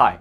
Hi!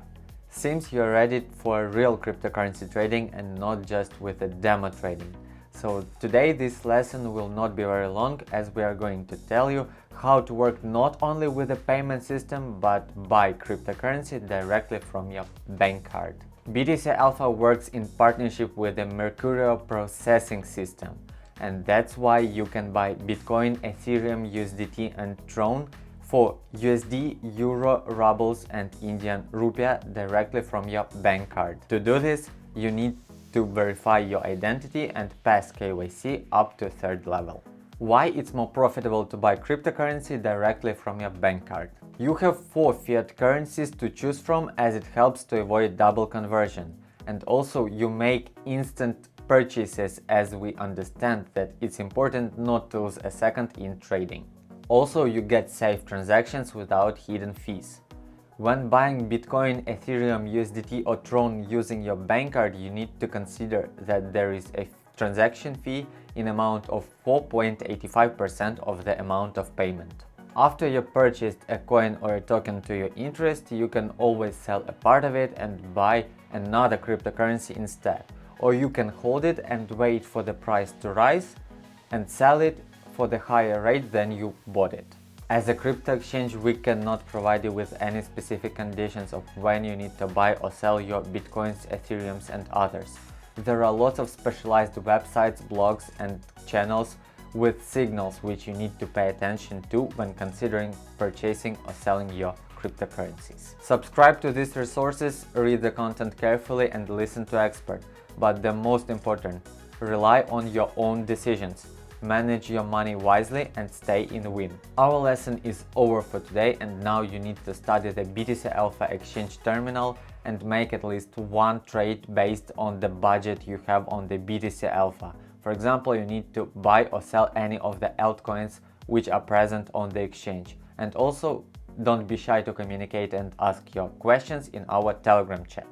Seems you're ready for real cryptocurrency trading and not just with a demo trading. So today this lesson will not be very long, as we are going to tell you how to work not only with a payment system but buy cryptocurrency directly from your bank card. BTC-Alpha works in partnership with the Mercurial processing system, and that's why you can buy Bitcoin, Ethereum, USDT and Tron for USD, Euro, Rubles and Indian Rupee directly from your bank card. To do this, you need to verify your identity and pass KYC up to third level. Why it's more profitable to buy cryptocurrency directly from your bank card? You have 4 fiat currencies to choose from, as it helps to avoid double conversion. And also you make instant purchases, as we understand that it's important not to lose a second in trading. Also, you get safe transactions without hidden fees. When buying Bitcoin, Ethereum, USDT or Tron using your bank card, you need to consider that there is a transaction fee in amount of 4.85% of the amount of payment. After you purchased a coin or a token to your interest, you can always sell a part of it and buy another cryptocurrency instead. Or you can hold it and wait for the price to rise and sell it for the higher rate than you bought it. As a crypto exchange, we cannot provide you with any specific conditions of when you need to buy or sell your Bitcoins, Ethereums and others. There are lots of specialized websites, blogs and channels with signals which you need to pay attention to when considering purchasing or selling your cryptocurrencies. Subscribe to these resources, read the content carefully and listen to experts. But the most important, rely on your own decisions. Manage your money wisely and stay in the win. Our lesson is over for today, and now you need to study the BTC-Alpha exchange terminal and make at least one trade based on the budget you have on the BTC-Alpha. For example, you need to buy or sell any of the altcoins which are present on the exchange. And also, don't be shy to communicate and ask your questions in our Telegram chat.